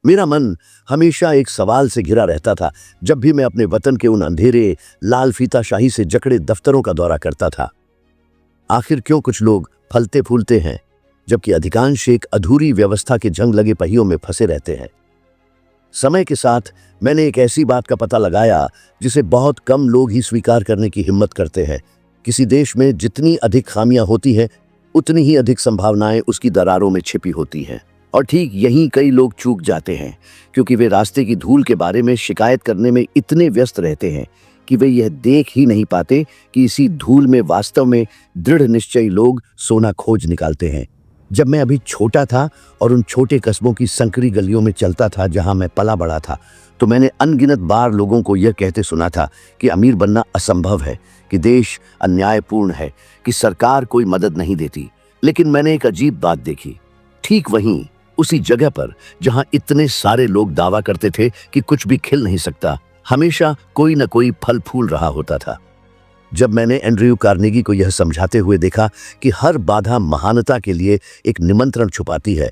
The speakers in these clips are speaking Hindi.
मेरा मन हमेशा एक सवाल से घिरा रहता था जब भी मैं अपने वतन के उन अंधेरे लाल फीताशाही से जकड़े दफ्तरों का दौरा करता था। आखिर क्यों कुछ लोग फलते फूलते हैं जबकि अधिकांश एक अधूरी व्यवस्था के जंग लगे पहियों में फंसे रहते हैं। समय के साथ मैंने एक ऐसी बात का पता लगाया जिसे बहुत कम लोग ही स्वीकार करने की हिम्मत करते हैं। किसी देश में जितनी अधिक खामियां होती हैं उतनी ही अधिक संभावनाएं उसकी दरारों में छिपी होती हैं। और ठीक यहीं कई लोग चूक जाते हैं क्योंकि वे रास्ते की धूल के बारे में शिकायत करने में इतने व्यस्त रहते हैं कि वे यह देख ही नहीं पाते कि इसी धूल में वास्तव में दृढ़ निश्चयी लोग सोना खोज निकालते हैं। जब मैं अभी छोटा था और उन छोटे कस्बों की संकरी गलियों में चलता था जहां मैं पला बड़ा था, तो मैंने अनगिनत बार लोगों को यह कहते सुना था कि अमीर बनना असंभव है, कि देश अन्यायपूर्ण है, कि सरकार कोई मदद नहीं देती। लेकिन मैंने एक अजीब बात देखी। ठीक वहीं उसी जगह पर जहां इतने सारे लोग दावा करते थे कि कुछ भी खिल नहीं सकता, हमेशा कोई न कोई फल फूल रहा होता था। जब मैंने एंड्रयू कार्नेगी को यह समझाते हुए देखा कि हर बाधा महानता के लिए एक निमंत्रण छुपाती है,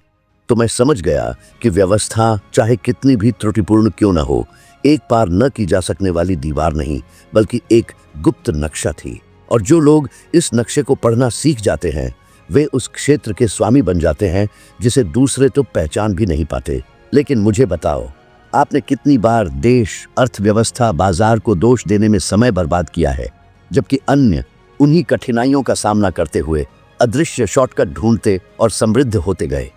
तो मैं समझ गया कि व्यवस्था चाहे कितनी भी त्रुटिपूर्ण क्यों न हो, एक पार न की जा सकने वाली दीवार नहीं बल्कि एक गुप्त नक्शा थी। और जो लोग इस नक्शे को पढ़ना सीख जाते हैं वे उस क्षेत्र के स्वामी बन जाते हैं जिसे दूसरे तो पहचान भी नहीं पाते। लेकिन मुझे बताओ, आपने कितनी बार देश, अर्थव्यवस्था, बाजार को दोष देने में समय बर्बाद किया है जबकि अन्य उन्हीं कठिनाइयों का सामना करते हुए अदृश्य शॉर्टकट ढूंढते और समृद्ध होते गए?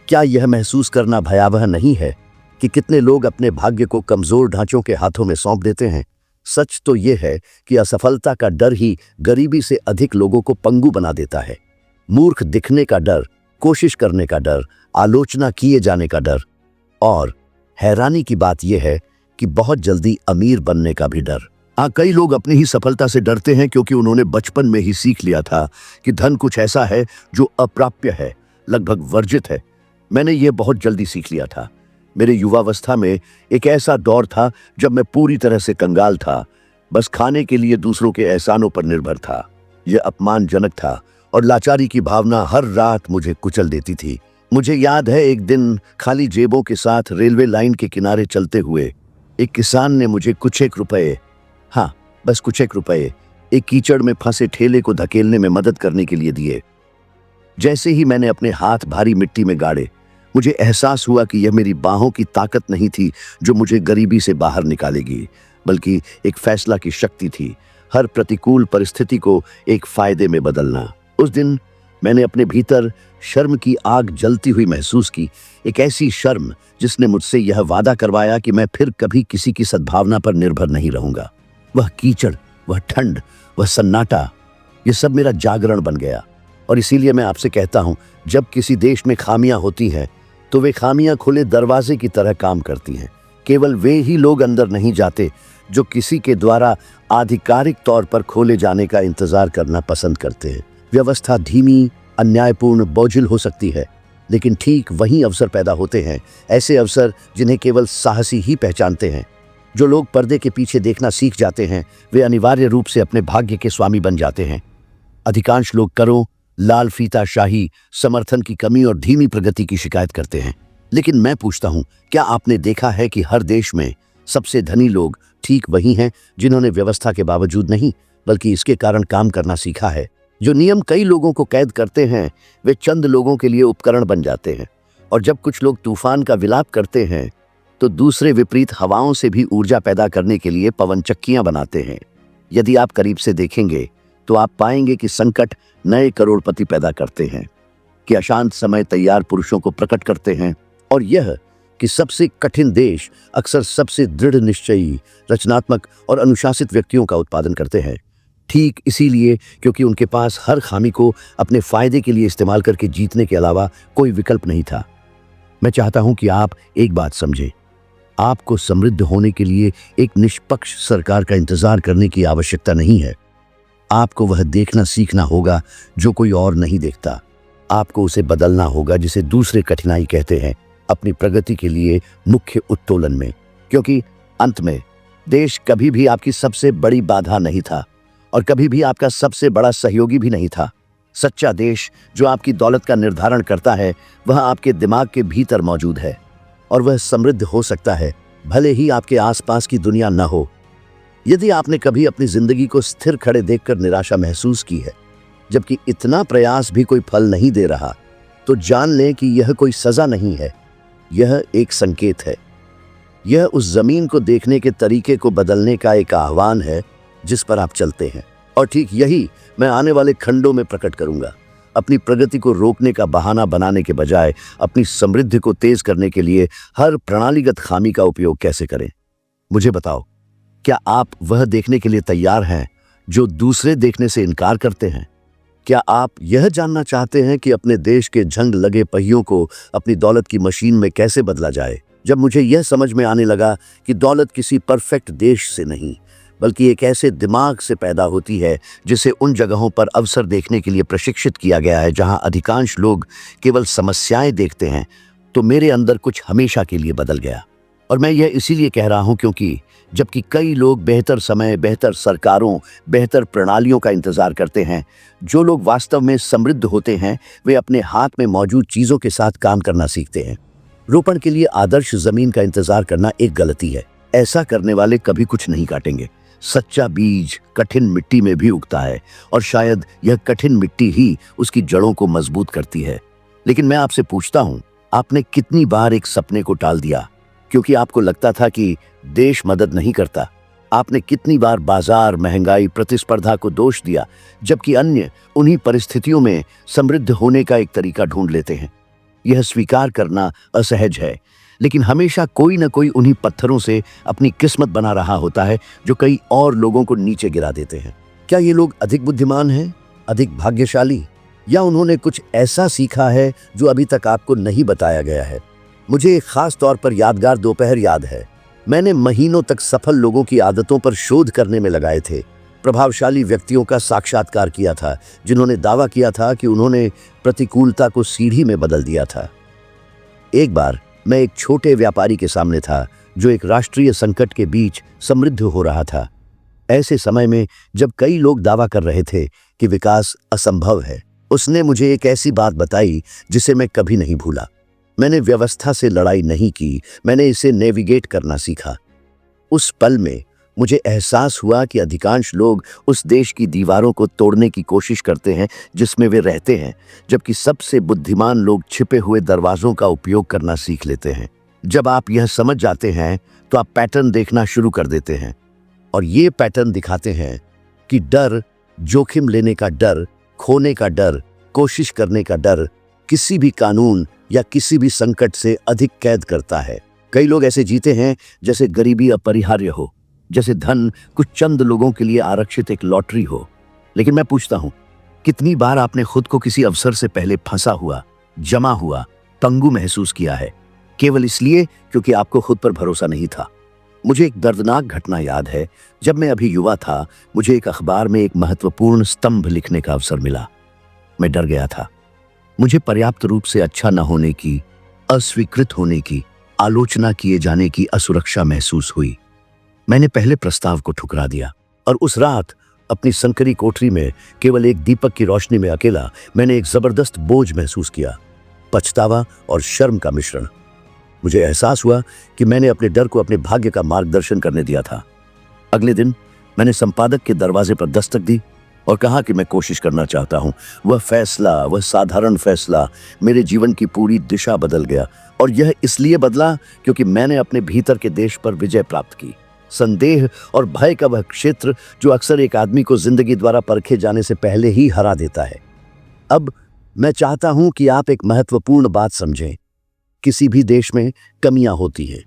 क्या यह महसूस करना भयावह नहीं है कि कितने लोग अपने भाग्य को कमजोर ढांचों के हाथों में सौंप देते हैं? सच तो यह है कि असफलता का डर ही गरीबी से अधिक लोगों को पंगु बना देता है। मूर्ख दिखने का डर, कोशिश करने का डर, आलोचना किए जाने का डर, और हैरानी की बात यह है कि बहुत जल्दी अमीर बनने का भी डर। कई लोग अपनी ही सफलता से डरते हैं क्योंकि उन्होंने बचपन में ही सीख लिया था कि धन कुछ ऐसा है जो अप्राप्य है, लगभग वर्जित है। मैंने ये बहुत जल्दी सीख लिया था। मेरे युवावस्था में एक ऐसा दौर था जब मैं पूरी तरह से कंगाल था, बस खाने के लिए दूसरों के एहसानों पर निर्भर था। यह अपमानजनक था और लाचारी की भावना हर रात मुझे कुचल देती थी। मुझे याद है एक दिन खाली जेबों के साथ रेलवे लाइन के किनारे चलते हुए एक किसान ने मुझे कुछ एक रुपए, हाँ बस कुछ एक रुपए, एक कीचड़ में फंसे ठेले को धकेलने में मदद करने के लिए दिए। जैसे ही मैंने अपने हाथ भारी मिट्टी में गाड़े, मुझे एहसास हुआ कि यह मेरी बाहों की ताकत नहीं थी जो मुझे गरीबी से बाहर निकालेगी, बल्कि एक फैसला की शक्ति थी, हर प्रतिकूल परिस्थिति को एक फायदे में बदलना। उस दिन मैंने अपने भीतर शर्म की आग जलती हुई महसूस की, एक ऐसी शर्म जिसने मुझसे यह वादा करवाया कि मैं फिर कभी किसी की सद्भावना पर निर्भर नहीं रहूंगा। वह कीचड़, वह ठंड, वह सन्नाटा, यह सब मेरा जागरण बन गया। और इसीलिए मैं आपसे कहता हूं, जब किसी देश में खामियां होती हैं तो वे खामियां खुले दरवाजे की तरह काम करती हैं। केवल वे ही लोग अंदर नहीं जाते जो किसी के द्वारा आधिकारिक तौर पर खोले जाने का इंतजार करना पसंद करते हैं। व्यवस्था धीमी, अन्यायपूर्ण, बोझिल हो सकती है, लेकिन ठीक वही अवसर पैदा होते हैं, ऐसे अवसर जिन्हें केवल साहसी ही पहचानते हैं। जो लोग पर्दे के पीछे देखना सीख जाते हैं वे अनिवार्य रूप से अपने भाग्य के स्वामी बन जाते हैं। अधिकांश लोग करों, लाल फीताशाही, समर्थन की कमी और धीमी प्रगति की शिकायत करते हैं। लेकिन मैं पूछता हूं, क्या आपने देखा है कि हर देश में सबसे धनी लोग ठीक वही हैं जिन्होंने व्यवस्था के बावजूद नहीं बल्कि इसके कारण काम करना सीखा है? जो नियम कई लोगों को कैद करते हैं वे चंद लोगों के लिए उपकरण बन जाते हैं। और जब कुछ लोग तूफान का विलाप करते हैं तो दूसरे विपरीत हवाओं से भी ऊर्जा पैदा करने के लिए पवन चक्कियां बनाते हैं। यदि आप करीब से देखेंगे तो आप पाएंगे कि संकट नए करोड़पति पैदा करते हैं, कि अशांत समय तैयार पुरुषों को प्रकट करते हैं, और यह कि सबसे कठिन देश अक्सर सबसे दृढ़ निश्चयी, रचनात्मक और अनुशासित व्यक्तियों का उत्पादन करते हैं। ठीक इसीलिए क्योंकि उनके पास हर खामी को अपने फायदे के लिए इस्तेमाल करके जीतने के अलावा कोई विकल्प नहीं था। मैं चाहता हूं कि आप एक बात समझें, आपको समृद्ध होने के लिए एक निष्पक्ष सरकार का इंतजार करने की आवश्यकता नहीं है। आपको वह देखना सीखना होगा जो कोई और नहीं देखता। आपको उसे बदलना होगा जिसे दूसरे कठिनाई कहते हैं, अपनी प्रगति के लिए मुख्य उत्तोलन में। क्योंकि अंत में देश कभी भी आपकी सबसे बड़ी बाधा नहीं था और कभी भी आपका सबसे बड़ा सहयोगी भी नहीं था। सच्चा देश जो आपकी दौलत का निर्धारण करता है वह आपके दिमाग के भीतर मौजूद है। और वह समृद्ध हो सकता है भले ही आपके आसपास की दुनिया न हो। यदि आपने कभी अपनी जिंदगी को स्थिर खड़े देखकर निराशा महसूस की है, जबकि इतना प्रयास भी कोई फल नहीं दे रहा, तो जान लें कि यह कोई सजा नहीं है, यह एक संकेत है। यह उस जमीन को देखने के तरीके को बदलने का एक आह्वान है जिस पर आप चलते हैं। और ठीक यही मैं आने वाले खंडों में प्रकट करूंगा। अपनी प्रगति को रोकने का बहाना बनाने के बजाय अपनी समृद्धि को तेज करने के लिए हर प्रणालीगत खामी का उपयोग कैसे करें। मुझे बताओ, क्या आप वह देखने के लिए तैयार हैं जो दूसरे देखने से इनकार करते हैं? क्या आप यह जानना चाहते हैं कि अपने देश के जंग लगे पहियों को अपनी दौलत की मशीन में कैसे बदला जाए? जब मुझे यह समझ में आने लगा कि दौलत किसी परफेक्ट देश से नहीं, बल्कि एक ऐसे दिमाग से पैदा होती है जिसे उन जगहों पर अवसर देखने के लिए प्रशिक्षित किया गया है जहां अधिकांश लोग केवल समस्याएं देखते हैं, तो मेरे अंदर कुछ हमेशा के लिए बदल गया। और मैं यह इसीलिए कह रहा हूं क्योंकि जबकि कई लोग बेहतर समय, बेहतर सरकारों, बेहतर प्रणालियों का इंतजार करते हैं, जो लोग वास्तव में समृद्ध होते हैं वे अपने हाथ में मौजूद चीजों के साथ काम करना सीखते हैं। रोपण के लिए आदर्श जमीन का इंतजार करना एक गलती है। ऐसा करने वाले कभी कुछ नहीं काटेंगे। सच्चा बीज कठिन मिट्टी में भी उगता है और शायद यह कठिन मिट्टी ही उसकी जड़ों को मजबूत करती है। लेकिन मैं आपसे पूछता हूं, आपने कितनी बार एक सपने को टाल दिया क्योंकि आपको लगता था कि देश मदद नहीं करता? आपने कितनी बार बाजार, महंगाई, प्रतिस्पर्धा को दोष दिया जबकि अन्य उन्हीं परिस्थितियों में समृद्ध होने का एक तरीका ढूंढ लेते हैं? यह स्वीकार करना असहज है, लेकिन हमेशा कोई न कोई उन्हीं पत्थरों से अपनी किस्मत बना रहा होता है जो कई और लोगों को नीचे गिरा देते हैं। क्या ये लोग अधिक बुद्धिमान हैं, अधिक भाग्यशाली, या उन्होंने कुछ ऐसा सीखा है जो अभी तक आपको नहीं बताया गया है? मुझे एक खास तौर पर यादगार दोपहर याद है। मैंने महीनों तक सफल लोगों की आदतों पर शोध करने में लगाए थे। प्रभावशाली व्यक्तियों का साक्षात्कार किया था जिन्होंने दावा किया था कि उन्होंने प्रतिकूलता को सीढ़ी में बदल दिया था। एक बार मैं एक छोटे व्यापारी के सामने था जो एक राष्ट्रीय संकट के बीच समृद्ध हो रहा था। ऐसे समय में जब कई लोग दावा कर रहे थे कि विकास असंभव है, उसने मुझे एक ऐसी बात बताई जिसे मैं कभी नहीं भूला। मैंने व्यवस्था से लड़ाई नहीं की, मैंने इसे नेविगेट करना सीखा। उस पल में मुझे एहसास हुआ कि अधिकांश लोग उस देश की दीवारों को तोड़ने की कोशिश करते हैं जिसमें वे रहते हैं, जबकि सबसे बुद्धिमान लोग छिपे हुए दरवाजों का उपयोग करना सीख लेते हैं। जब आप यह समझ जाते हैं तो आप पैटर्न देखना शुरू कर देते हैं, और ये पैटर्न दिखाते हैं कि डर, जोखिम लेने का डर, खोने का डर, कोशिश करने का डर किसी भी कानून या किसी भी संकट से अधिक कैद करता है। कई लोग ऐसे जीते हैं जैसे गरीबी अपरिहार्य हो, जैसे धन कुछ चंद लोगों के लिए आरक्षित एक लॉटरी हो। लेकिन मैं पूछता हूं, कितनी बार आपने खुद को किसी अवसर से पहले फंसा हुआ, जमा हुआ, पंगु महसूस किया है, केवल इसलिए क्योंकि आपको खुद पर भरोसा नहीं था? मुझे एक दर्दनाक घटना याद है। जब मैं अभी युवा था, मुझे एक अखबार में एक महत्वपूर्ण स्तंभ लिखने का अवसर मिला। मैं डर गया था। मुझे पर्याप्त रूप से अच्छा न होने की, अस्वीकृत होने की, आलोचना किए जाने की असुरक्षा महसूस हुई। मैंने पहले प्रस्ताव को ठुकरा दिया और उस रात अपनी संकरी कोठरी में केवल एक दीपक की रोशनी में अकेला मैंने एक जबरदस्त बोझ महसूस किया, पछतावा और शर्म का मिश्रण। मुझे एहसास हुआ कि मैंने अपने डर को अपने भाग्य का मार्गदर्शन करने दिया था। अगले दिन मैंने संपादक के दरवाजे पर दस्तक दी और कहा कि मैं कोशिश करना चाहता हूं। वह फैसला, वह साधारण फैसला मेरे जीवन की पूरी दिशा बदल गया, और यह इसलिए बदला क्योंकि मैंने अपने भीतर के देश पर विजय प्राप्त की। संदेह और भय का वह क्षेत्र जो अक्सर एक आदमी को जिंदगी द्वारा परखे जाने से पहले ही हरा देता है। अब मैं चाहता हूं कि आप एक महत्वपूर्ण बात समझें। किसी भी देश में कमियां होती हैं।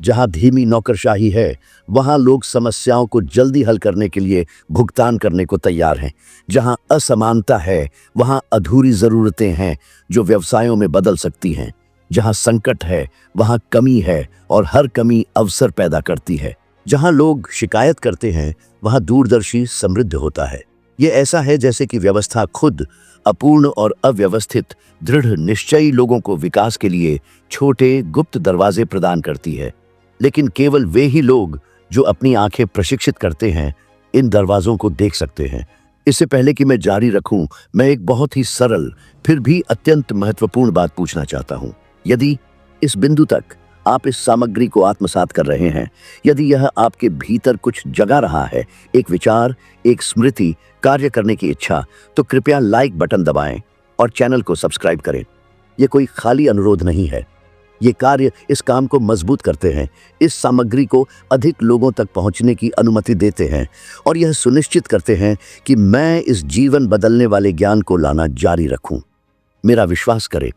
जहां धीमी नौकरशाही है, वहां लोग समस्याओं को जल्दी हल करने के लिए भुगतान करने को तैयार हैं। जहां असमानता है, वहां अधूरी जरूरतें हैं जो व्यवसायों में बदल सकती हैं। जहां संकट है, वहां कमी है और हर कमी अवसर पैदा करती है। जहां लोग शिकायत करते हैं, वहां दूरदर्शी समृद्ध होता है। यह ऐसा है जैसे कि व्यवस्था खुद अपूर्ण और अव्यवस्थित, दृढ़ निश्चयी लोगों को विकास के लिए छोटे गुप्त दरवाजे प्रदान करती है। लेकिन केवल वे ही लोग जो अपनी आंखें प्रशिक्षित करते हैं इन दरवाजों को देख सकते हैं। इससे पहले कि मैं जारी रखूं, मैं एक बहुत ही सरल फिर भी अत्यंत महत्वपूर्ण बात पूछना चाहता हूं। यदि इस बिंदु तक आप इस सामग्री को आत्मसात कर रहे हैं, यदि यह आपके भीतर कुछ जगा रहा है, एक विचार, एक स्मृति, कार्य करने की इच्छा, तो कृपया लाइक बटन दबाएं और चैनल को सब्सक्राइब करें। यह कोई खाली अनुरोध नहीं है। ये कार्य इस काम को मजबूत करते हैं, इस सामग्री को अधिक लोगों तक पहुंचने की अनुमति देते हैं और यह सुनिश्चित करते हैं कि मैं इस जीवन बदलने वाले ज्ञान को लाना जारी रखूं। मेरा विश्वास करें,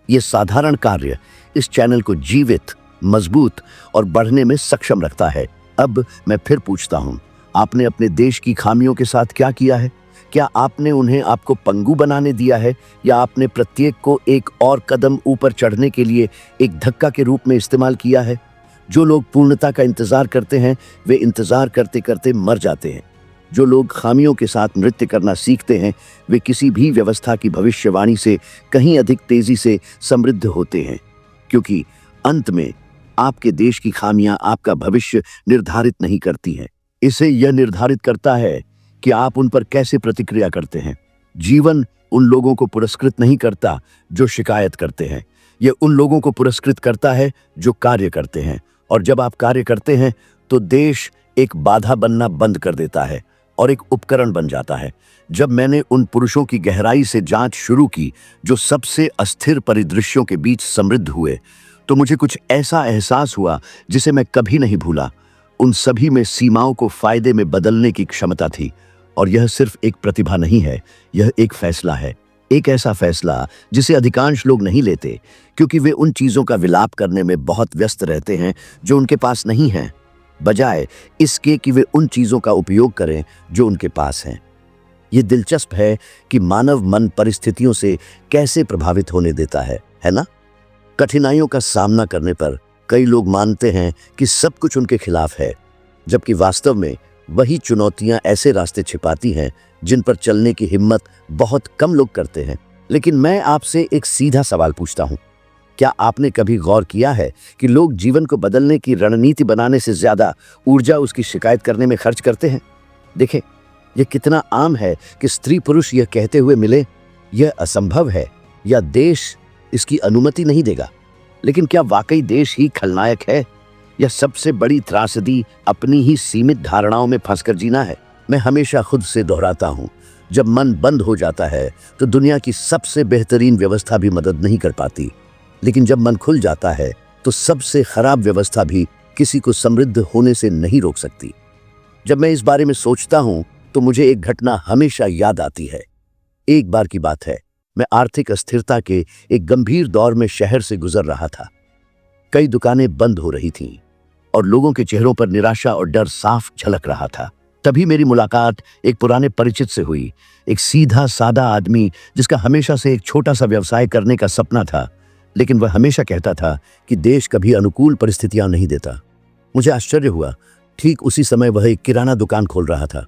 यह साधारण कार्य इस चैनल को जीवित, मजबूत और बढ़ने में सक्षम रखता है। अब मैं फिर पूछता हूं, आपने अपने देश की खामियों के साथ क्या किया है? क्या आपने उन्हें आपको पंगु बनाने दिया है, या आपने प्रत्येक को एक और कदम ऊपर चढ़ने के लिए एक धक्का के रूप में इस्तेमाल किया है? जो लोग पूर्णता का इंतजार करते हैं, वे इंतजार करते करते मर जाते हैं। जो लोग खामियों के साथ नृत्य करना सीखते हैं, वे किसी भी व्यवस्था की भविष्यवाणी से कहीं अधिक तेजी से समृद्ध होते हैं, क्योंकि अंत में आपके देश की खामियां आपका भविष्य निर्धारित नहीं करती हैं। इसे यह निर्धारित करता है कि आप उन पर कैसे प्रतिक्रिया करते हैं। जीवन उन लोगों को पुरस्कृत नहीं करता जो शिकायत करते हैं, यह उन लोगों को पुरस्कृत करता है जो कार्य करते हैं। और जब आप कार्य करते हैं तो देश एक बाधा बनना बंद कर देता है और एक उपकरण बन जाता है। जब मैंने उन पुरुषों की गहराई से जांच शुरू की जो सबसे अस्थिर परिदृश्यों के बीच समृद्ध हुए, तो मुझे कुछ ऐसा एहसास हुआ जिसे मैं कभी नहीं भूला। उन सभी में सीमाओं को फायदे में बदलने की क्षमता थी। और यह सिर्फ एक प्रतिभा नहीं है, यह एक फैसला है। एक ऐसा फैसला जिसे अधिकांश लोग नहीं लेते, क्योंकि वे उन चीजों का विलाप करने में बहुत व्यस्त रहते हैं जो उनके पास नहीं हैं, बजाय इसके कि वे उन चीजों का उपयोग करें जो उनके पास हैं। यह दिलचस्प है कि मानव मन परिस्थितियों से कैसे प्रभावित होने देता है ना? कठिनाइयों का सामना करने पर कई लोग मानते हैं कि सब कुछ उनके खिलाफ है, जबकि वास्तव में वही चुनौतियां ऐसे रास्ते छिपाती हैं जिन पर चलने की हिम्मत बहुत कम लोग करते हैं। लेकिन मैं आपसे एक सीधा सवाल पूछता हूं, क्या आपने कभी गौर किया है कि लोग जीवन को बदलने की रणनीति बनाने से ज्यादा ऊर्जा उसकी शिकायत करने में खर्च करते हैं? देखें, यह कितना आम है कि स्त्री पुरुष यह कहते हुए मिले, यह असंभव है या देश इसकी अनुमति नहीं देगा। लेकिन क्या वाकई देश ही खलनायक है, या सबसे बड़ी त्रासदी अपनी ही सीमित धारणाओं में फंसकर जीना है? मैं हमेशा खुद से दोहराता हूं, जब मन बंद हो जाता है तो दुनिया की सबसे बेहतरीन व्यवस्था भी मदद नहीं कर पाती, लेकिन जब मन खुल जाता है तो सबसे खराब व्यवस्था भी किसी को समृद्ध होने से नहीं रोक सकती। जब मैं इस बारे में सोचता हूं तो मुझे एक घटना हमेशा याद आती है। एक बार की बात है, मैं आर्थिक अस्थिरता के एक गंभीर दौर में शहर से गुजर रहा था। कई दुकानें बंद हो रही थीं और लोगों के चेहरों पर निराशा और डर साफ झलक रहा था। तभी मेरी मुलाकात एक पुराने परिचित से हुई, एक सीधा सादा आदमी जिसका हमेशा से एक छोटा सा व्यवसाय करने का सपना था, लेकिन वह हमेशा कहता था कि देश कभी अनुकूल परिस्थितियां नहीं देता। मुझे आश्चर्य हुआ, ठीक उसी समय वह एक किराना दुकान खोल रहा था।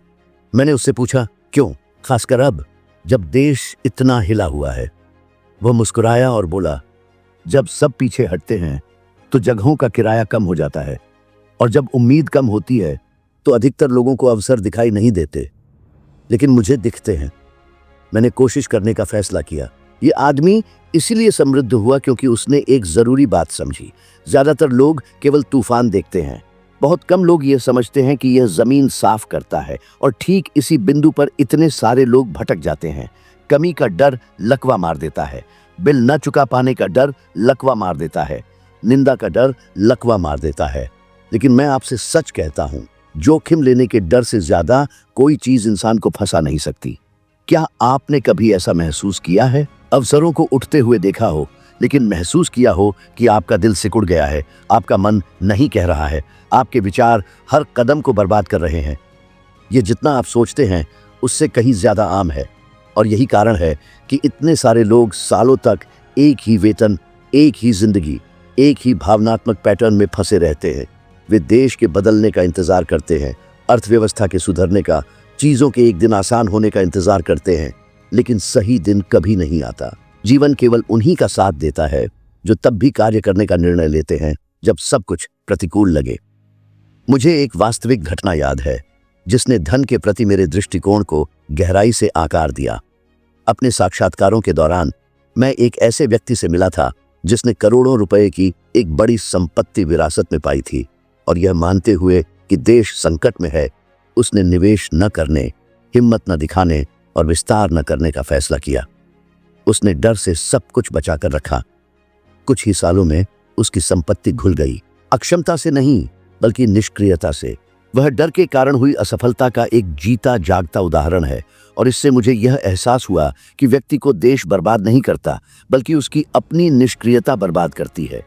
मैंने उससे पूछा, क्यों, खासकर अब जब देश इतना हिला हुआ है? वह मुस्कुराया और बोला, जब सब पीछे हटते हैं तो जगहों का किराया कम हो जाता है, और जब उम्मीद कम होती है तो अधिकतर लोगों को अवसर दिखाई नहीं देते, लेकिन मुझे दिखते हैं। मैंने कोशिश करने का फैसला किया। ये आदमी इसीलिए समृद्ध हुआ क्योंकि उसने एक जरूरी बात समझी। ज्यादातर लोग केवल तूफान देखते हैं, बहुत कम लोग ये समझते हैं कि यह जमीन साफ करता है। और ठीक इसी बिंदु पर इतने सारे लोग भटक जाते हैं। कमी का डर लकवा मार देता है, बिल न चुका पाने का डर लकवा मार देता है, निंदा का डर लकवा मार देता है। लेकिन मैं आपसे सच कहता हूं, जोखिम लेने के डर से ज्यादा कोई चीज इंसान को फंसा नहीं सकती। क्या आपने कभी ऐसा महसूस किया है? अवसरों को उठते हुए देखा हो, लेकिन महसूस किया हो कि आपका दिल सिकुड़ गया है, आपका मन नहीं कह रहा है, आपके विचार हर कदम को बर्बाद कर रहे हैं। ये जितना आप सोचते हैं उससे कहीं ज्यादा आम है, और यही कारण है कि इतने सारे लोग सालों तक एक ही वेतन, एक ही जिंदगी, एक ही भावनात्मक पैटर्न में फंसे रहते हैं। वे देश के बदलने का इंतजार करते हैं, अर्थव्यवस्था के सुधरने का, चीजों के एक दिन आसान होने का इंतजार करते हैं, लेकिन सही दिन कभी नहीं आता। जीवन केवल उन्हीं का साथ देता है जो तब भी कार्य करने का निर्णय लेते हैं जब सब कुछ प्रतिकूल लगे। मुझे एक वास्तविक घटना याद है जिसने धन के प्रति मेरे दृष्टिकोण को गहराई से आकार दिया। अपने साक्षात्कारों के दौरान मैं एक ऐसे व्यक्ति से मिला था जिसने करोड़ों रुपए की एक बड़ी संपत्ति विरासत में पाई थी, और यह मानते हुए कि देश संकट में है, उसने निवेश न करने, हिम्मत न दिखाने और विस्तार न करने का फैसला किया। उसने डर से सब कुछ बचाकर रखा। कुछ ही सालों में उसकी संपत्ति घुल गई, अक्षमता से नहीं बल्कि निष्क्रियता से। वह डर के कारण हुई असफलता का एक जीता जागता उदाहरण है, और इससे मुझे यह एहसास हुआ कि व्यक्ति को देश बर्बाद नहीं करता बल्कि उसकी अपनी निष्क्रियता बर्बाद करती है।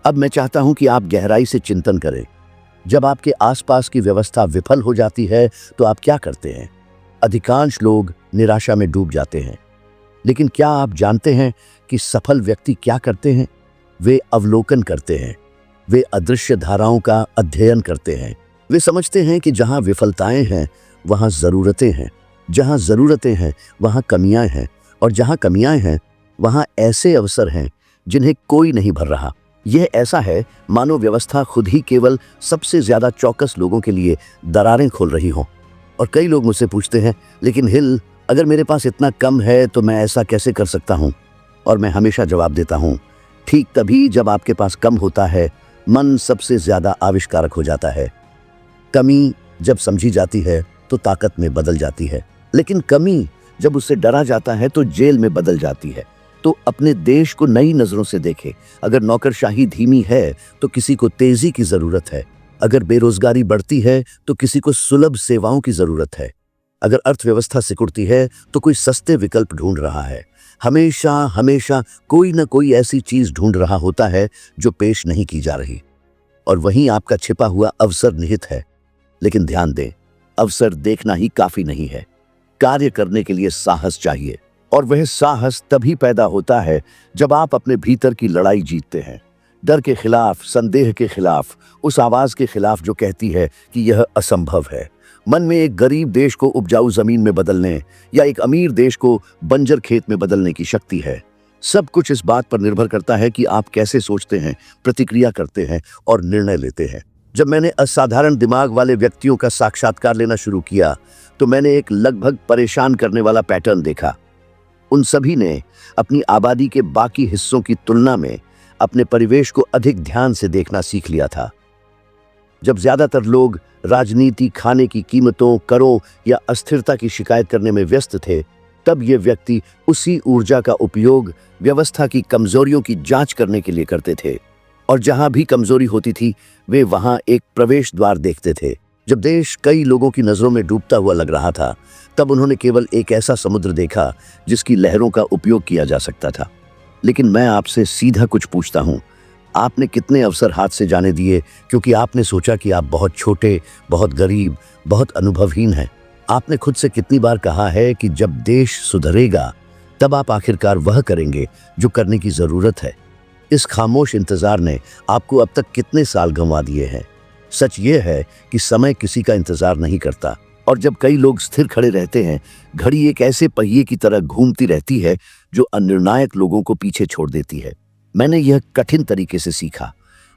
अब मैं चाहता हूं कि आप गहराई से चिंतन करें। जब आपके आसपास की व्यवस्था विफल हो जाती है तो आप क्या करते हैं? अधिकांश लोग निराशा में डूब जाते हैं, लेकिन क्या आप जानते हैं कि सफल व्यक्ति क्या करते हैं? वे अवलोकन करते हैं, वे अदृश्य धाराओं का अध्ययन करते हैं। वे समझते हैं कि जहां विफलताएं हैं वहां जरूरतें हैं, जहां जरूरतें हैं वहां कमियां हैं, और जहां कमियां हैं वहां ऐसे अवसर हैं जिन्हें कोई नहीं भर रहा। यह ऐसा है मानो व्यवस्था खुद ही केवल सबसे ज्यादा चौकस लोगों के लिए दरारें खोल रही हो। और कई लोग मुझसे पूछते हैं, लेकिन हिल, अगर मेरे पास इतना कम है तो मैं ऐसा कैसे कर सकता हूं? और मैं हमेशा जवाब देता हूं, ठीक तभी जब आपके पास कम होता है मन सबसे ज्यादा आविष्कारक हो जाता है। कमी जब समझी जाती है तो ताकत में बदल जाती है, लेकिन कमी जब उससे डरा जाता है तो जेल में बदल जाती है। तो अपने देश को नई नजरों से देखें। अगर नौकरशाही धीमी है तो किसी को तेजी की जरूरत है। अगर बेरोजगारी बढ़ती है तो किसी को सुलभ सेवाओं की जरूरत है। अगर अर्थव्यवस्था सिकुड़ती है तो कोई सस्ते विकल्प ढूंढ रहा है। हमेशा हमेशा कोई न कोई ऐसी चीज ढूंढ रहा होता है जो पेश नहीं की जा रही, और वहीं आपका छिपा हुआ अवसर निहित है। लेकिन ध्यान दें, अवसर देखना ही काफी नहीं है, कार्य करने के लिए साहस चाहिए। और वह साहस तभी पैदा होता है जब आप अपने भीतर की लड़ाई जीतते हैं, डर के खिलाफ, संदेह के खिलाफ, उस आवाज के खिलाफ जो कहती है कि यह असंभव है। मन में एक गरीब देश को उपजाऊ जमीन में बदलने या एक अमीर देश को बंजर खेत में बदलने की शक्ति है। सब कुछ इस बात पर निर्भर करता है कि आप कैसे सोचते हैं, प्रतिक्रिया करते हैं और निर्णय लेते हैं। जब मैंने असाधारण दिमाग वाले व्यक्तियों का साक्षात्कार लेना शुरू किया तो मैंने एक लगभग परेशान करने वाला पैटर्न देखा। उन सभी ने अपनी आबादी के बाकी हिस्सों की तुलना में अपने परिवेश को अधिक ध्यान से देखना सीख लिया था। जब ज्यादातर लोग राजनीति, खाने की कीमतों, करों या अस्थिरता की शिकायत करने में व्यस्त थे, तब ये व्यक्ति उसी ऊर्जा का उपयोग व्यवस्था की कमजोरियों की जांच करने के लिए करते थे। और जहां भी कमजोरी होती थी वे वहां एक प्रवेश द्वार देखते थे। जब देश कई लोगों की नजरों में डूबता हुआ लग रहा था, तब उन्होंने केवल एक ऐसा समुद्र देखा जिसकी लहरों का उपयोग किया जा सकता था। लेकिन मैं आपसे सीधा कुछ पूछता हूं, आपने कितने अवसर हाथ से जाने दिए क्योंकि आपने सोचा कि आप बहुत छोटे, बहुत गरीब, बहुत अनुभवहीन हैं? आपने खुद से कितनी बार कहा है कि जब देश सुधरेगा तब आप आखिरकार वह करेंगे जो करने की जरूरत है? इस खामोश इंतजार ने आपको अब तक कितने साल गंवा दिए हैं? सच ये है कि समय किसी का इंतजार नहीं करता, और जब कई लोग स्थिर खड़े रहते हैं, घड़ी एक ऐसे पहिए की तरह घूमती रहती है जो अनिर्णायक लोगों को पीछे छोड़ देती है। मैंने यह कठिन तरीके से सीखा।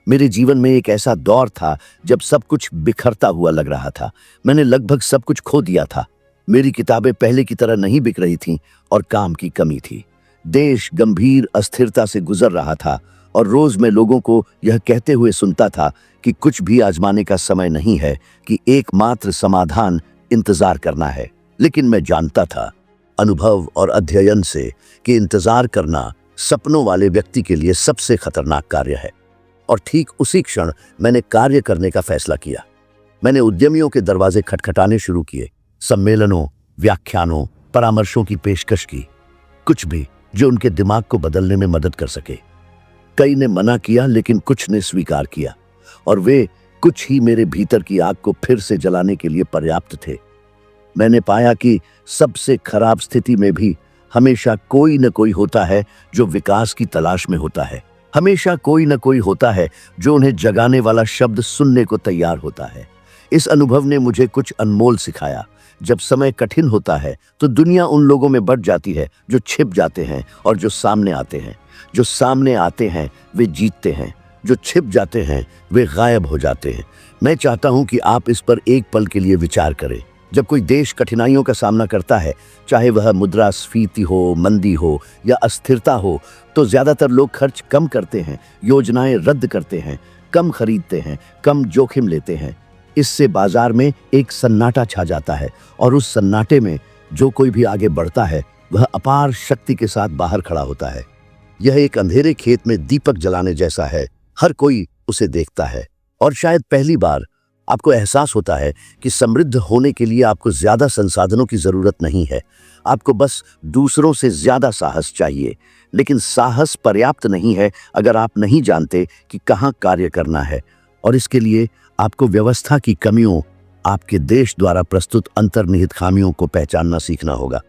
मेरे जीवन में एक ऐसा दौर था जब सब कुछ बिखरता हुआ लग रहा था। मैंने लगभग सब कुछ खो दिया था। मेरी किताबें पहले की तरह नहीं बिक रही थीं और काम की कमी थी। देश गंभीर अस्थिरता से गुजर रहा था और रोज मैं लोगों को यह कहते हुए सुनता था कि कुछ भी आजमाने का समय नहीं है, कि एकमात्र समाधान इंतजार करना है। लेकिन मैं जानता था अनुभव और अध्ययन से कि इंतजार करना सपनों वाले व्यक्ति के लिए सबसे खतरनाक कार्य है। और ठीक उसी क्षण मैंने कार्य करने का फैसला किया। मैंने उद्यमियों के दरवाजे खटखटाने शुरू किए, सम्मेलनों, व्याख्यानों, परामर्शों की पेशकश की, कुछ भी जो उनके दिमाग को बदलने में मदद कर सके। कई ने मना किया लेकिन कुछ ने स्वीकार किया, और वे कुछ ही मेरे भीतर की आग को फिर से जलाने के लिए पर्याप्त थे। मैंने पाया कि सबसे खराब स्थिति में भी हमेशा कोई न कोई होता है जो विकास की तलाश में होता है। हमेशा कोई न कोई होता है जो उन्हें जगाने वाला शब्द सुनने को तैयार होता है। इस अनुभव ने मुझे कुछ अनमोल सिखाया। जब समय कठिन होता है तो दुनिया उन लोगों में बढ़ जाती है जो छिप जाते हैं और जो सामने आते हैं। जो सामने आते हैं वे जीतते हैं, जो छिप जाते हैं वे गायब हो जाते हैं। मैं चाहता हूं कि आप इस पर एक पल के लिए विचार करें। जब कोई देश कठिनाइयों का सामना करता है, चाहे वह मुद्रास्फीति हो, मंदी हो या अस्थिरता हो, तो ज्यादातर लोग खर्च कम करते हैं, योजनाएं रद्द करते हैं, कम खरीदते हैं, कम जोखिम लेते हैं। इससे बाजार में एक सन्नाटा छा जाता है और उस सन्नाटे में जो कोई भी आगे बढ़ता है वह अपार शक्ति के साथ बाहर खड़ा होता है। यह एक अंधेरे खेत में दीपक जलाने जैसा है। हर कोई उसे देखता है और शायद पहली बार आपको एहसास होता है कि समृद्ध होने के लिए आपको ज्यादा संसाधनों की जरूरत नहीं है। आपको बस दूसरों से ज्यादा साहस चाहिए। लेकिन साहस पर्याप्त नहीं है अगर आप नहीं जानते कि कहाँ कार्य करना है, और इसके लिए आपको व्यवस्था की कमियों, आपके देश द्वारा प्रस्तुत अंतर्निहित खामियों को पहचानना सीखना होगा।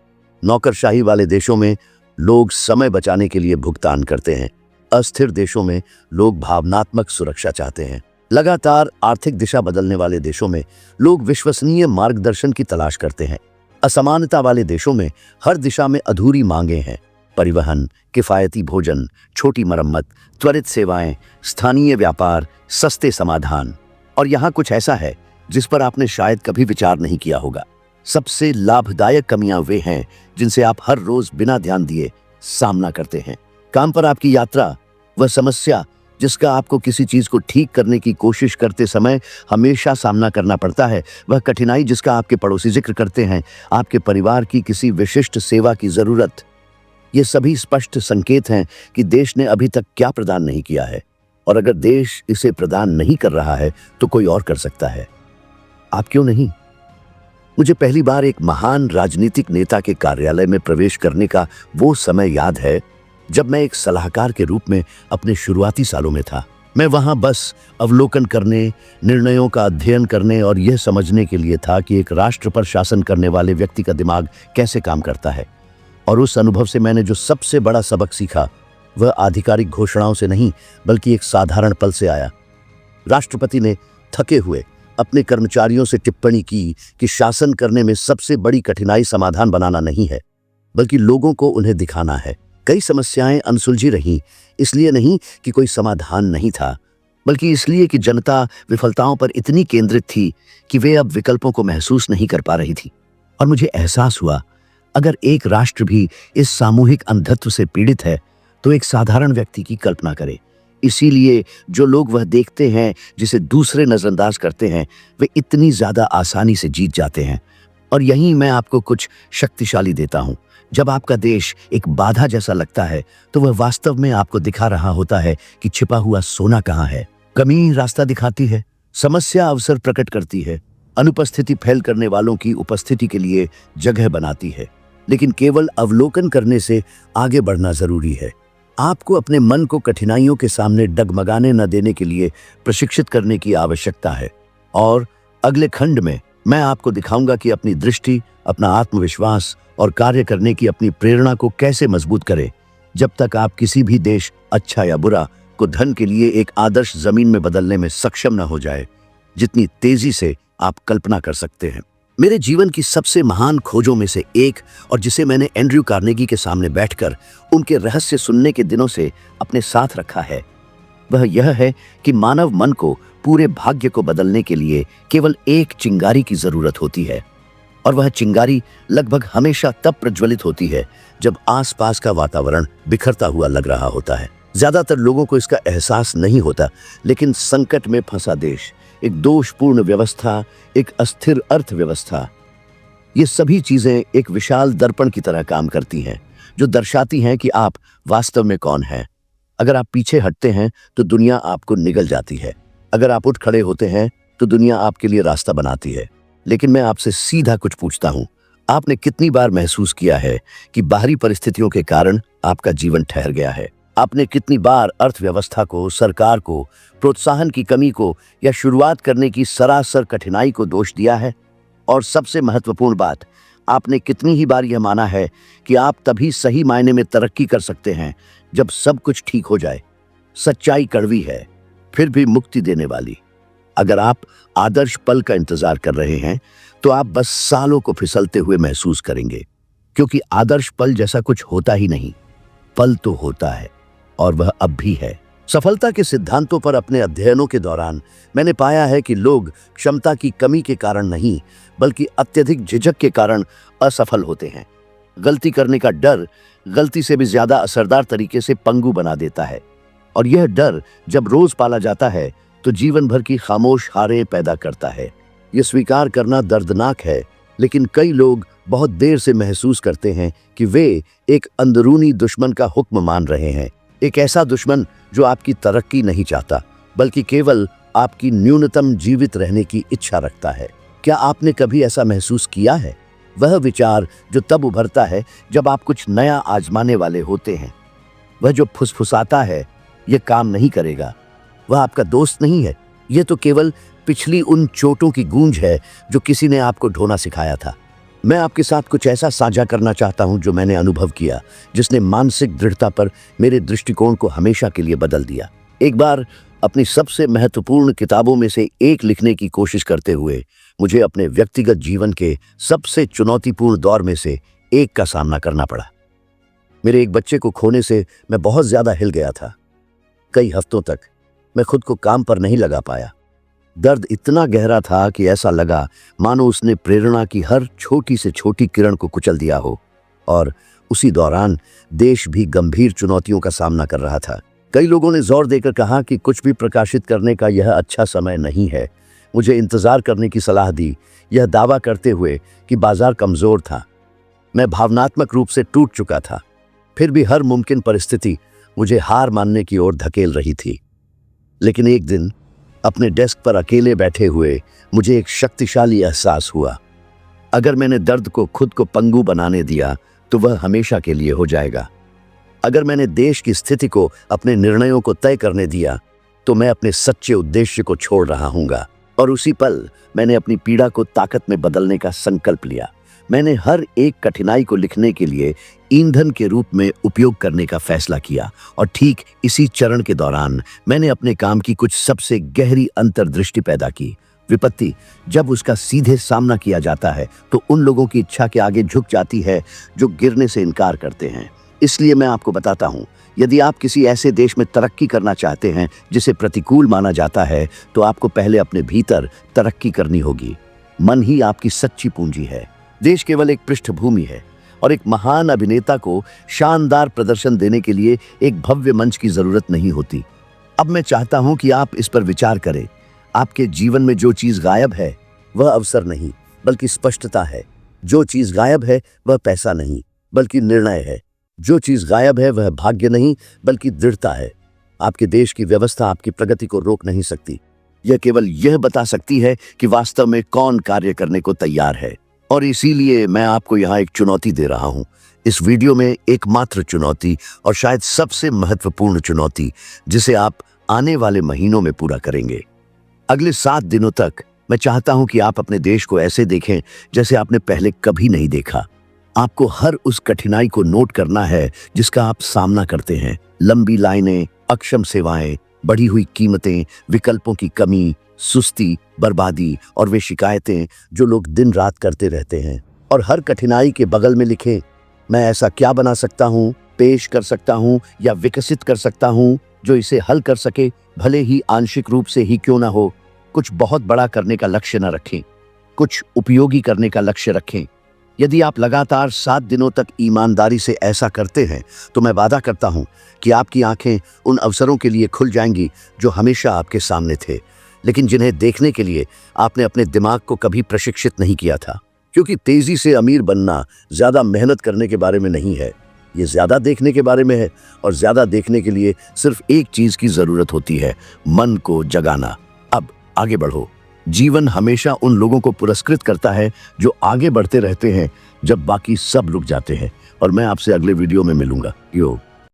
नौकरशाही वाले देशों में लोग समय बचाने के लिए भुगतान करते हैं। अस्थिर देशों में लोग भावनात्मक सुरक्षा चाहते हैं। लगातार आर्थिक दिशा बदलने वाले देशों में लोग विश्वसनीय मार्गदर्शन की तलाश करते हैं। असमानता वाले देशों में हर दिशा में अधूरी मांगें हैं। परिवहन, किफायती भोजन, छोटी मरम्मत, त्वरित सेवाएं, स्थानीय व्यापार, सस्ते समाधान। और यहाँ कुछ ऐसा है जिस पर आपने शायद कभी विचार नहीं किया होगा। सबसे लाभदायक कमियां वे हैं जिनसे आप हर रोज बिना ध्यान दिए सामना करते हैं। काम पर आपकी यात्रा, वह समस्या जिसका आपको किसी चीज को ठीक करने की कोशिश करते समय हमेशा सामना करना पड़ता है, वह कठिनाई जिसका आपके पड़ोसी जिक्र करते हैं, आपके परिवार की किसी विशिष्ट सेवा की जरूरत। ये सभी स्पष्ट संकेत हैं कि देश ने अभी तक क्या प्रदान नहीं किया है, और अगर देश इसे प्रदान नहीं कर रहा है तो कोई और कर सकता है। आप क्यों नहीं? मुझे पहली बार एक महान राजनीतिक नेता के कार्यालय में प्रवेश करने का वो समय याद है जब मैं एक सलाहकार के रूप में अपने शुरुआती सालों में था। मैं वहां बस अवलोकन करने, निर्णयों का अध्ययन करने और यह समझने के लिए था कि एक राष्ट्र पर शासन करने वाले व्यक्ति का दिमाग कैसे काम करता है। और उस अनुभव से मैंने जो सबसे बड़ा सबक सीखा वह आधिकारिक घोषणाओं से नहीं बल्कि एक साधारण पल से आया। राष्ट्रपति ने थके हुए अपने कर्मचारियों से टिप्पणी की कि शासन करने में सबसे बड़ी कठिनाई समाधान बनाना नहीं है बल्कि लोगों को उन्हें दिखाना है। कई समस्याएं अनसुलझी रहीं, इसलिए नहीं कि कोई समाधान नहीं था, बल्कि इसलिए कि जनता विफलताओं पर इतनी केंद्रित थी कि वे अब विकल्पों को महसूस नहीं कर पा रही थी। और मुझे एहसास हुआ, अगर एक राष्ट्र भी इस सामूहिक अंधत्व से पीड़ित है तो एक साधारण व्यक्ति की कल्पना करे। इसीलिए जो लोग वह देखते हैं जिसे दूसरे नजरअंदाज करते हैं, वे इतनी ज्यादा आसानी से जीत जाते हैं। और यहीं मैं आपको कुछ शक्तिशाली देता हूं। जब आपका देश एक बाधा जैसा लगता है तो वह वास्तव में आपको दिखा रहा होता है कि छिपा हुआ सोना कहाँ है। कमी रास्ता दिखाती है, समस्या अवसर प्रकट करती है, अनुपस्थिति फैल करने वालों की उपस्थिति के लिए जगह बनाती है। लेकिन केवल अवलोकन करने से आगे बढ़ना जरूरी है। आपको अपने मन को कठिनाइयों के सामने डगमगाने न देने के लिए प्रशिक्षित करने की आवश्यकता है। और अगले खंड में मैं आपको दिखाऊंगा कि अपनी दृष्टि, अपना आत्मविश्वास और कार्य करने की अपनी प्रेरणा को कैसे मजबूत करें, जब तक आप किसी भी देश, अच्छा या बुरा, को धन के लिए एक आदर्श जमीन में बदलने में सक्षम न हो जाए, जितनी तेजी से आप कल्पना कर सकते हैं। मेरे जीवन की सबसे महान खोजों में से एक, और जिसे मैंने एंड्रयू कार्नेगी के सामने बैठकर उनके रहस्य सुनने के दिनों से अपने साथ रखा है, वह यह है कि मानव मन को पूरे भाग्य को बदलने के लिए केवल एक चिंगारी की जरूरत होती है। और वह चिंगारी लगभग हमेशा तब प्रज्वलित होती है जब आसपास का वातावरण बिखरता हुआ लग रहा होता है। ज्यादातर लोगों को इसका एहसास नहीं होता, लेकिन संकट में फंसा देश, एक दोषपूर्ण व्यवस्था, एक अस्थिर अर्थव्यवस्था, ये सभी चीजें एक विशाल दर्पण की तरह काम करती हैं जो दर्शाती हैं कि आप वास्तव में कौन हैं। अगर आप पीछे हटते हैं तो दुनिया आपको निगल जाती है। अगर आप उठ खड़े होते हैं तो दुनिया आपके लिए रास्ता बनाती है। लेकिन मैं आपसे सीधा कुछ पूछता हूं, आपने कितनी बार महसूस किया है कि बाहरी परिस्थितियों के कारण आपका जीवन ठहर गया है? आपने कितनी बार अर्थव्यवस्था को, सरकार को, प्रोत्साहन की कमी को या शुरुआत करने की सरासर कठिनाई को दोष दिया है? और सबसे महत्वपूर्ण बात, आपने कितनी ही बार यह माना है कि आप तभी सही मायने में तरक्की कर सकते हैं जब सब कुछ ठीक हो जाए? सच्चाई कड़वी है, फिर भी मुक्ति देने वाली। अगर आप आदर्श पल का इंतजार कर रहे हैं तो आप बस सालों को फिसलते हुए महसूस करेंगे, क्योंकि आदर्श पल जैसा कुछ होता ही नहीं। पल तो होता है और वह अब भी है। सफलता के सिद्धांतों पर अपने अध्ययनों के दौरान मैंने पाया है कि लोग क्षमता की कमी के कारण नहीं, बल्कि अत्यधिक झिझक के कारण असफल होते हैं। गलती करने का डर गलती से भी ज्यादा असरदार तरीके से पंगु बना देता है, और यह डर जब रोज पाला जाता है तो जीवन भर की खामोश हारें पैदा करता है। यह स्वीकार करना दर्दनाक है, लेकिन कई लोग बहुत देर से महसूस करते हैं कि वे एक अंदरूनी दुश्मन का हुक्म मान रहे हैं। एक ऐसा दुश्मन जो आपकी तरक्की नहीं चाहता, बल्कि केवल आपकी न्यूनतम जीवित रहने की इच्छा रखता है। क्या आपने कभी ऐसा महसूस किया है? वह विचार जो तब उभरता है जब आप कुछ नया आजमाने वाले होते हैं। वह जो फुसफुसाता है, यह काम नहीं करेगा। वह आपका दोस्त नहीं है, यह तो केवल पिछली उन चोटों की गूंज है जो किसी ने आपको ढोना सिखाया था। मैं आपके साथ कुछ ऐसा साझा करना चाहता हूं जो मैंने अनुभव किया, जिसने मानसिक दृढ़ता पर मेरे दृष्टिकोण को हमेशा के लिए बदल दिया। एक बार अपनी सबसे महत्वपूर्ण किताबों में से एक लिखने की कोशिश करते हुए मुझे अपने व्यक्तिगत जीवन के सबसे चुनौतीपूर्ण दौर में से एक का सामना करना पड़ा। मेरे एक बच्चे को खोने से मैं बहुत ज्यादा हिल गया था। कई हफ्तों तक मैं खुद को काम पर नहीं लगा पाया। दर्द इतना गहरा था कि ऐसा लगा मानो उसने प्रेरणा की हर छोटी से छोटी किरण को कुचल दिया हो। और उसी दौरान देश भी गंभीर चुनौतियों का सामना कर रहा था। कई लोगों ने जोर देकर कहा कि कुछ भी प्रकाशित करने का यह अच्छा समय नहीं है। मुझे इंतजार करने की सलाह दी, यह दावा करते हुए कि बाजार कमजोर था। मैं भावनात्मक रूप से टूट चुका था। फिर भी हर मुमकिन परिस्थिति मुझे हार मानने की ओर धकेल रही थी। लेकिन एक दिन अपने डेस्क पर अकेले बैठे हुए मुझे एक शक्तिशाली एहसास हुआ। अगर मैंने दर्द को खुद को पंगु बनाने दिया तो वह हमेशा के लिए हो जाएगा। अगर मैंने देश की स्थिति को अपने निर्णयों को तय करने दिया तो मैं अपने सच्चे उद्देश्य को छोड़ रहा हूँगा। और उसी पल मैंने अपनी पीड़ा को ताकत में बदलने का संकल्प लिया। मैंने हर एक कठिनाई को लिखने के लिए ईंधन के रूप में उपयोग करने का फैसला किया, और ठीक इसी चरण के दौरान मैंने अपने काम की कुछ सबसे गहरी अंतर्दृष्टि पैदा की। विपत्ति जब उसका सीधे सामना किया जाता है तो उन लोगों की इच्छा के आगे झुक जाती है जो गिरने से इनकार करते हैं। इसलिए मैं आपको बताता हूँ, यदि आप किसी ऐसे देश में तरक्की करना चाहते हैं जिसे प्रतिकूल माना जाता है, तो आपको पहले अपने भीतर तरक्की करनी होगी। मन ही आपकी सच्ची पूंजी है। देश केवल एक पृष्ठभूमि है, और एक महान अभिनेता को शानदार प्रदर्शन देने के लिए एक भव्य मंच की जरूरत नहीं होती। अब मैं चाहता हूं कि आप इस पर विचार करें। आपके जीवन में जो चीज गायब है वह अवसर नहीं, बल्कि स्पष्टता है। जो चीज गायब है वह पैसा नहीं, बल्कि निर्णय है। जो चीज गायब है वह भाग्य नहीं, बल्कि दृढ़ता है। आपके देश की व्यवस्था आपकी प्रगति को रोक नहीं सकती। यह केवल यह बता सकती है कि वास्तव में कौन कार्य करने को तैयार है। और इसीलिए मैं आपको यहाँ एक चुनौती दे रहा हूँ। इस वीडियो में एकमात्र चुनौती, और शायद सबसे महत्वपूर्ण चुनौती, जिसे आप आने वाले महीनों में पूरा करेंगे। अगले 7 दिनों तक मैं चाहता हूं कि आप अपने देश को ऐसे देखें जैसे आपने पहले कभी नहीं देखा। आपको हर उस कठिनाई को नोट करना है जिसका आप सामना करते हैं। लंबी लाइनें, अक्षम सेवाएं, बढ़ी हुई कीमतें, विकल्पों की कमी, सुस्ती, बर्बादी और वे शिकायतें जो लोग दिन रात करते रहते हैं। और हर कठिनाई के बगल में लिखें, मैं ऐसा क्या बना सकता हूँ, पेश कर सकता हूँ या विकसित कर सकता हूँ जो इसे हल कर सके, भले ही आंशिक रूप से ही क्यों ना हो। कुछ बहुत बड़ा करने का लक्ष्य न रखें, कुछ उपयोगी करने का लक्ष्य रखें। यदि आप लगातार 7 दिनों तक ईमानदारी से ऐसा करते हैं तो मैं वादा करता हूं कि आपकी आंखें उन अवसरों के लिए खुल जाएंगी जो हमेशा आपके सामने थे, लेकिन जिन्हें देखने के लिए आपने अपने दिमाग को कभी प्रशिक्षित नहीं किया था। क्योंकि तेजी से अमीर बनना ज्यादा मेहनत करने के बारे में नहीं है, ये ज्यादा देखने के बारे में है। और ज्यादा देखने के लिए सिर्फ एक चीज की जरूरत होती है, मन को जगाना। अब आगे बढ़ो। जीवन हमेशा उन लोगों को पुरस्कृत करता है जो आगे बढ़ते रहते हैं जब बाकी सब रुक जाते हैं। और मैं आपसे अगले वीडियो में मिलूंगा। यो।